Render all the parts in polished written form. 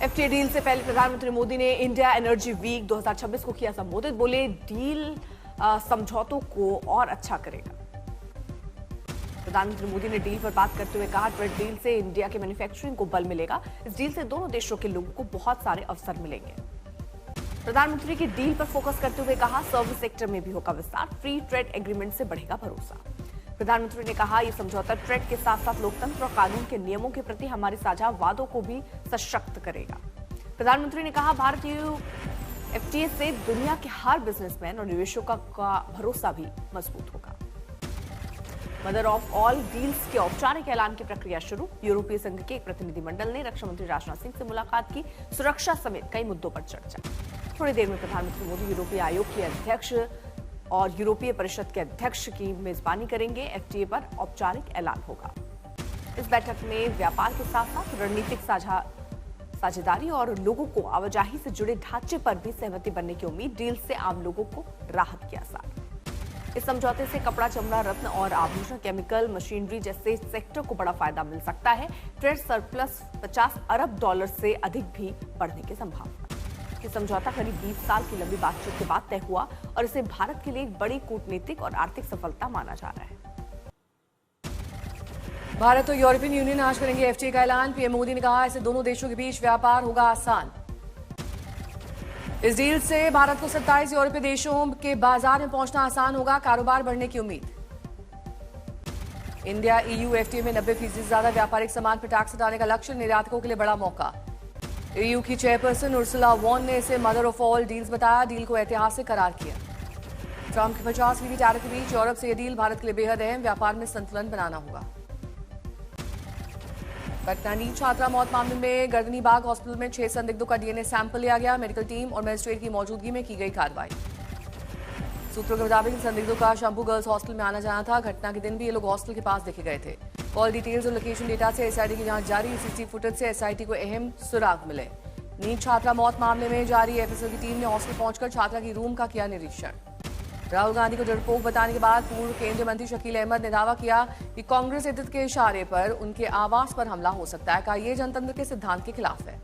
FTA deal से पहले प्रधानमंत्री मोदी ने इंडिया एनर्जी वीक 2026 को किया संबोधित। बोले डील समझौतों को और अच्छा करेगा। प्रधानमंत्री मोदी ने डील पर बात करते हुए कहा, ट्रेड डील से इंडिया के मैन्युफैक्चरिंग को बल मिलेगा। इस डील से दोनों देशों के लोगों को बहुत सारे अवसर मिलेंगे। प्रधानमंत्री की डील पर फोकस करते हुए कहा, सर्विस सेक्टर में भी होगा विस्तार। फ्री ट्रेड एग्रीमेंट से बढ़ेगा भरोसा। प्रधानमंत्री ने कहा, यह समझौता ट्रेड के साथ साथ लोकतंत्र और कानून के नियमों के प्रति हमारे साझा वादों को भी सशक्त करेगा। प्रधानमंत्री ने कहा, भारतीय एफटीए से दुनिया के हर बिजनेसमैन और निवेशकों का भरोसा भी मजबूत होगा। मदर ऑफ ऑल डील्स के औपचारिक ऐलान की प्रक्रिया शुरू। यूरोपीय संघ के एक प्रतिनिधिमंडल ने रक्षा मंत्री राजनाथ सिंह से मुलाकात की। सुरक्षा समेत कई मुद्दों पर चर्चा। थोड़ी देर में प्रधानमंत्री मोदी यूरोपीय आयोग के अध्यक्ष और यूरोपीय परिषद के अध्यक्ष की मेजबानी करेंगे। एफटीए पर औपचारिक ऐलान होगा। इस बैठक में व्यापार के साथ साथ रणनीतिक साझेदारी और लोगों को आवाजाही से जुड़े ढांचे पर भी सहमति बनने की उम्मीद। डील से आम लोगों को राहत के आसार। इस समझौते से कपड़ा, चमड़ा, रत्न और आभूषण, केमिकल, मशीनरी जैसे सेक्टर को बड़ा फायदा मिल सकता है। ट्रेड सरप्लस $50 अरब से अधिक भी बढ़ने की संभावना। ये समझौता करीब 20 साल की लंबी बातचीत के बाद तय हुआ और इसे भारत के लिए एक बड़ी कूटनीतिक और आर्थिक सफलता माना जा रहा है। भारत और यूरोपियन यूनियन आज करेंगे एफटीए का ऐलान। पीएम मोदी ने कहा, इससे दोनों देशों के बीच व्यापार होगा आसान। इस डील से भारत को 27 यूरोपीय देशों के बाजार में पहुंचना आसान होगा। कारोबार बढ़ने की उम्मीद। इंडिया ईयू एफटीए में 90% से ज्यादा व्यापारिक सामान पर टैक्स हटाने का लक्ष्य। निर्यातकों के लिए बड़ा मौका। ईयू की चेयरपर्सन उर्सुला वॉन ने इसे मदर ऑफ ऑल डील्स बताया। डील को ऐतिहासिक करार किया। ट्रंप के 50% टैरिफ के बीच यूरोप से यह डील भारत के लिए बेहद अहम। व्यापार में संतुलन बनाना होगा। पटना नीट छात्रा मौत मामले में गर्दनीबाग हॉस्पिटल में 6 संदिग्धों का डीएनए सैंपल लिया गया। मेडिकल टीम और मजिस्ट्रेट की मौजूदगी में की गई कार्रवाई। सूत्रों के मुताबिक संदिग्धों का शंभू गर्ल्स हॉस्टल में आना जाना था। घटना के दिन भी ये लोग हॉस्टल के पास देखे गए थे। कॉल डिटेल्स और लोकेशन डेटा से एसआईटी की जांच जारी। सीसीटीवी फुटेज से एसआईटी को अहम सुराग मिले। नीट छात्रा मौत मामले में जारी एफएसएल की टीम ने हॉस्टल पहुंचकर छात्रा की रूम का किया निरीक्षण। राहुल गांधी को डरपोक बताने के बाद पूर्व केंद्रीय मंत्री शकील अहमद ने दावा किया कि कांग्रेस हित के इशारे पर उनके आवास पर हमला हो सकता है। कहा, यह जनतंत्र के सिद्धांत के खिलाफ है।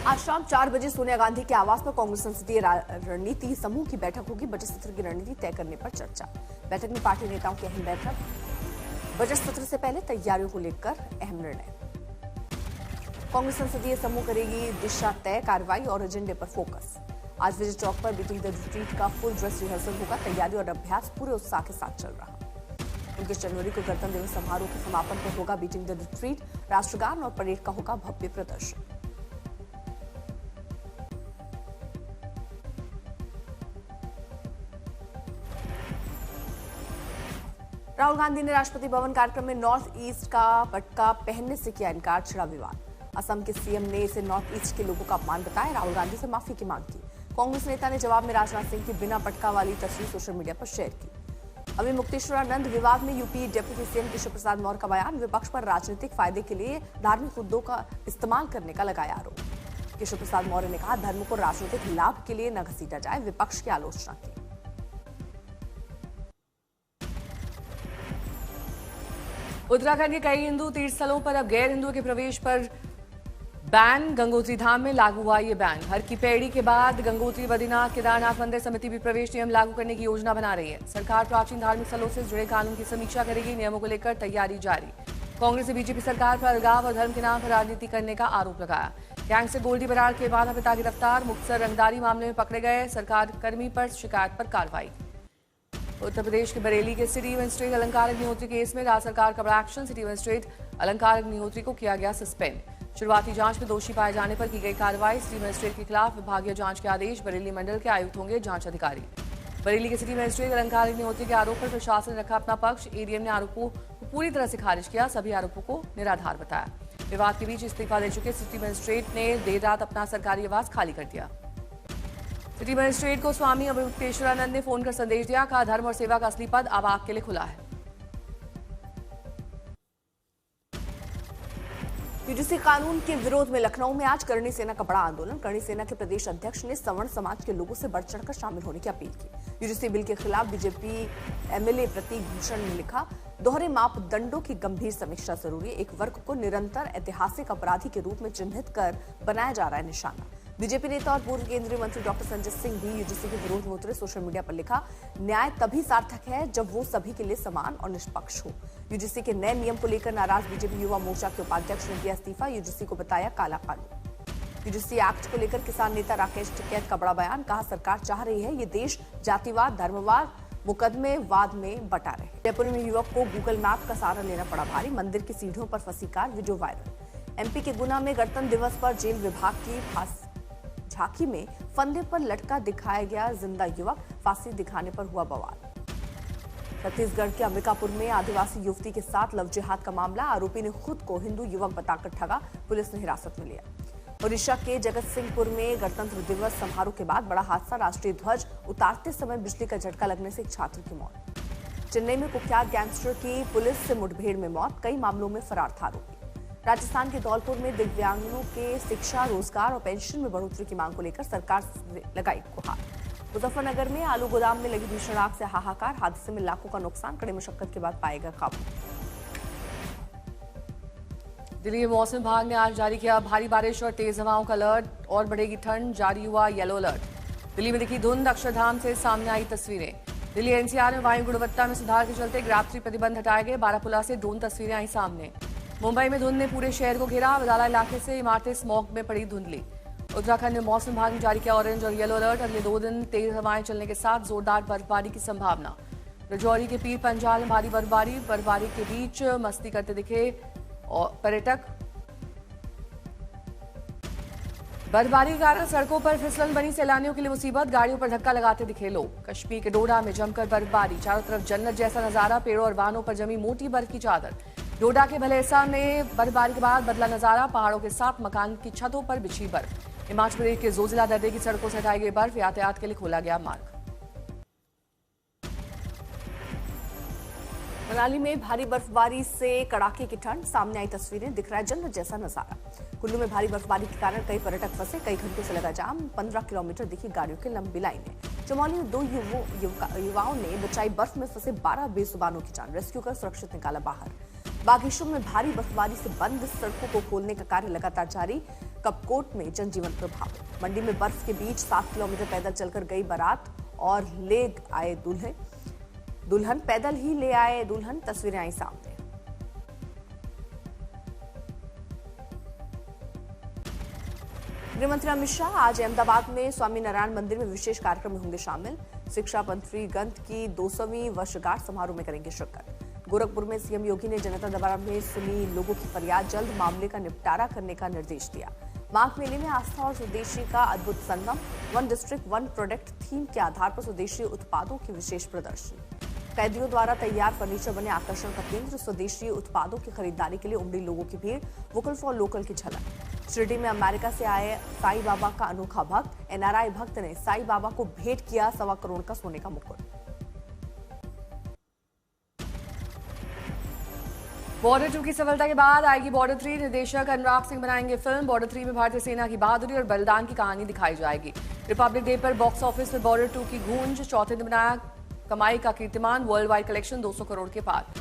आज शाम 4 बजे सोनिया गांधी के आवास पर कांग्रेस संसदीय रणनीति समूह की बैठक होगी। बजट सत्र की रणनीति तय करने पर चर्चा। बैठक में पार्टी नेताओं की अहम बैठक। बजट सत्र से पहले तैयारियों को लेकर अहम निर्णय। कांग्रेस संसदीय समूह करेगी दिशा तय, कार्रवाई और एजेंडे पर फोकस। आज विजय चौक पर बीटिंग द रिट्रीट का फुल ड्रेस रिहर्सल होगा। तैयारी और अभ्यास पूरे उत्साह के साथ चल रहा। 29 जनवरी को गणतंत्र दिवस समारोह के समापन पर होगा बीटिंग द रिट्रीट। राष्ट्रगान और परेड का होगा भव्य प्रदर्शन। राहुल गांधी ने राष्ट्रपति भवन कार्यक्रम में नॉर्थ ईस्ट का पटका पहनने से किया इनकार। छिड़ा विवाद। असम के सीएम ने इसे नॉर्थ ईस्ट के लोगों का अपमान बताया। राहुल गांधी से माफी की मांग की। कांग्रेस नेता ने जवाब में राजनाथ सिंह की बिना पटका वाली तस्वीर सोशल मीडिया पर शेयर की। अभी मुक्तेश्वरानंद विवाद में UP deputy CM Keshav Prasad Maurya का बयान। विपक्ष पर राजनीतिक फायदे के लिए धार्मिक मुद्दों का इस्तेमाल करने का लगाया आरोप। केशव प्रसाद मौर्य ने कहा, धर्म को राजनीतिक लाभ के लिए न घसीटा जाए। विपक्ष की आलोचना की। उत्तराखंड के कई हिंदू तीर्थ स्थलों पर अब गैर हिंदुओं के प्रवेश पर बैन। गंगोत्री धाम में लागू हुआ ये बैन। हर की पैड़ी के बाद गंगोत्री, बद्रीनाथ, केदारनाथ मंदिर समिति भी प्रवेश नियम लागू करने की योजना बना रही है। सरकार प्राचीन धार्मिक स्थलों से जुड़े कानून की समीक्षा करेगी। नियमों को लेकर तैयारी जारी। कांग्रेस ने बीजेपी सरकार पर अलगाव और धर्म के नाम पर राजनीति करने का आरोप लगाया। गैंग से गोल्डी बराड़ के माता पिता गिरफ्तार। मुक्तसर रंगदारी मामले में पकड़े गए सरकार कर्मी पर शिकायत पर कार्रवाई। उत्तर प्रदेश के बरेली के सिटी मजिस्ट्रेट अलंकार अग्निहोत्री केस में राज्य सरकार का बड़ा एक्शन। सिटी मजिस्ट्रेट अलंकार अग्निहोत्री को किया गया सस्पेंड। शुरुआती जांच में दोषी पाए जाने पर की गई कार्रवाई। सिटी मजिस्ट्रेट के खिलाफ विभागीय जांच के आदेश। बरेली मंडल के आयुक्त होंगे जांच अधिकारी। बरेली के सिटी मजिस्ट्रेट अलंकार अग्निहोत्री के आरोप पर प्रशासन ने रखा अपना पक्ष। एडीएम ने आरोपों को पूरी तरह से खारिज किया। सभी आरोपों को निराधार बताया। विवाद के बीच इस्तीफा दे चुके सिटी मजिस्ट्रेट ने देर रात अपना सरकारी आवास खाली कर दिया। सिटी मजिस्ट्रेट को स्वामी मुक्तेश्वरानंद ने फोन कर संदेश दिया। कहा, धर्म और सेवा का असली पद अब आपके लिए खुला है। यूजीसी कानून के विरोध में लखनऊ में आज करणी सेना का बड़ा आंदोलन। करणी सेना के प्रदेश अध्यक्ष ने सवर्ण समाज के लोगों से बढ़ चढ़कर शामिल होने की अपील की। यूजीसी बिल के खिलाफ बीजेपी एमएलए प्रतीक भूषण ने लिखा, दोहरे मापदंडों की गंभीर समीक्षा जरूरी। एक वर्ग को निरंतर ऐतिहासिक अपराधी के रूप में चिन्हित कर बनाया जा रहा है निशाना। बीजेपी नेता और पूर्व केंद्रीय मंत्री डॉक्टर संजय सिंह भी यूजीसी के विरोध में उतरे। सोशल मीडिया पर लिखा, न्याय तभी सार्थक है जब वो सभी के लिए समान और निष्पक्ष हो। यूजीसी के नए नियम को लेकर नाराज बीजेपी युवा मोर्चा के उपाध्यक्ष ने दिया इस्तीफा। यूजीसी को बताया काला कानून। यूजीसी एक्ट को लेकर किसान नेता राकेश टिकैत का बड़ा बयान। कहा, सरकार चाह रही है ये देश जातिवाद, धर्मवाद, मुकदमेवाद में बटा रहे। जयपुर में युवक को गूगल मैप का सहारा लेना पड़ा भारी। मंदिर की सीढ़ियों पर फंसी कार, वीडियो वायरल। एमपी के गुना में गणतंत्र दिवस पर जेल विभाग की झांकी में फंदे पर लटका दिखाया गया जिंदा युवक, फांसी दिखाने पर हुआ बवाल। छत्तीसगढ़ के अंबिकापुर में आदिवासी युवती के साथ लव जिहाद का मामला। आरोपी ने खुद को हिंदू युवक बताकर ठगा, पुलिस ने हिरासत में लिया। ओडिशा के जगत सिंहपुर में गणतंत्र दिवस समारोह के बाद बड़ा हादसा। राष्ट्रीय ध्वज उतारते समय बिजली का झटका लगने से एक छात्र की मौत। चेन्नई में कुख्यात गैंगस्टर की पुलिस से मुठभेड़ में मौत, कई मामलों में फरार था आरोपी। राजस्थान के धौलपुर में दिव्यांगों के शिक्षा, रोजगार और पेंशन में बढ़ोतरी की मांग को लेकर सरकार से लगाई गुहार। मुजफ्फरनगर में आलू गोदाम में लगी भीषण आग से हाहाकार। हादसे में लाखों का नुकसान, कड़ी मशक्कत के बाद पाएगा काबू। दिल्ली में मौसम विभाग ने आज जारी किया भारी बारिश और तेज हवाओं का अलर्ट, और बढ़ेगी ठंड, जारी हुआ येलो अलर्ट। दिल्ली में दिखी धुंध, अक्षरधाम से सामने आई तस्वीरें। दिल्ली एनसीआर में वायु गुणवत्ता में सुधार के चलते ग्राफ्टी प्रतिबंध हटाए गए। बारापुला से ड्रोन तस्वीरें आई सामने। मुंबई में धुंध ने पूरे शहर को घेरा। बदाला इलाके से इमारतें स्मॉग में पड़ी धुंधली। उत्तराखंड में मौसम विभाग ने जारी किया ऑरेंज और येलो अलर्ट। अगले 2 दिन तेज हवाएं चलने के साथ जोरदार बर्फबारी की संभावना। राजौरी के पीर पंजाल में भारी बर्फबारी के बीच मस्ती करते दिखे पर्यटक। बर्फबारी के कारण सड़कों पर फिसलन बनी, सैलानियों के लिए मुसीबत। गाड़ियों पर धक्का लगाते दिखे लोग। कश्मीर के डोडा में जमकर बर्फबारी, चारों तरफ जन्नत जैसा नजारा। पेड़ों और वाहनों पर जमी मोटी बर्फ की चादर। डोडा के भलेसा में बर्फबारी के बाद बदला नजारा। पहाड़ों के साथ मकान की छतों पर बिछी बर्फ। हिमाचल प्रदेश के जोजिला दर्रे की सड़कों से हटाई गई बर्फ। यातायात के लिए खोला गया मार्ग। मनाली में भारी बर्फबारी से कड़ाके की ठंड, सामने आई तस्वीरें, दिख रहा है जन्नत जैसा नजारा। कुल्लू में भारी बर्फबारी के कारण कई पर्यटक फंसे, कई घंटों से लगा जाम। 15 किलोमीटर दिखी गाड़ियों की लंबी लाइनें। चमोली में 2 युवाओं ने बचाई बर्फ में फंसे 12 बेजुबानों की जान, रेस्क्यू कर सुरक्षित निकाला बाहर। बागेश्वर में भारी बर्फबारी से बंद सड़कों को खोलने का कार्य लगातार जारी। कपकोट में जनजीवन प्रभावित। मंडी में बर्फ के बीच 7 किलोमीटर पैदल चलकर गई बारात और ले आए दुल्हन पैदल ही ले आए दुल्हन, तस्वीरें आई सामने। गृहमंत्री अमित शाह आज अहमदाबाद में स्वामीनारायण मंदिर में विशेष कार्यक्रम में होंगे शामिल। शिक्षा मंत्री ग्रंथ की 200वीं वर्षगांठ समारोह में करेंगे शिरकत। गोरखपुर में सीएम योगी ने जनता दरबार में सुनी लोगों की फरियाद, जल्द मामले का निपटारा करने का निर्देश दिया। माघ मेले में आस्था और स्वदेशी का अद्भुत संगम। 1 डिस्ट्रिक्ट 1 प्रोडक्ट थीम के आधार पर स्वदेशी उत्पादों की विशेष प्रदर्शनी। कैदियों द्वारा तैयार फर्नीचर बने आकर्षण का केंद्र। स्वदेशी उत्पादों की खरीदारी के लिए उमड़ी लोगों की भीड़। वोकल फॉर लोकल की झलक। शिरडी में अमेरिका से आए साईं बाबा का अनोखा भक्त। एनआरआई भक्त ने साईं बाबा को भेंट किया 1.25 करोड़ का सोने का मुकुट। बॉर्डर 2 की सफलता के बाद आएगी बॉर्डर 3। निर्देशक अनुराग सिंह बनाएंगे फिल्म। बॉर्डर 3 में भारतीय सेना की बहादुरी और बलिदान की कहानी दिखाई जाएगी। रिपब्लिक डे पर बॉक्स ऑफिस में बॉर्डर 2 की गूंज। चौथे दिन बनाया कमाई का कीर्तिमान। वर्ल्ड वाइड कलेक्शन 200 करोड़ के पार।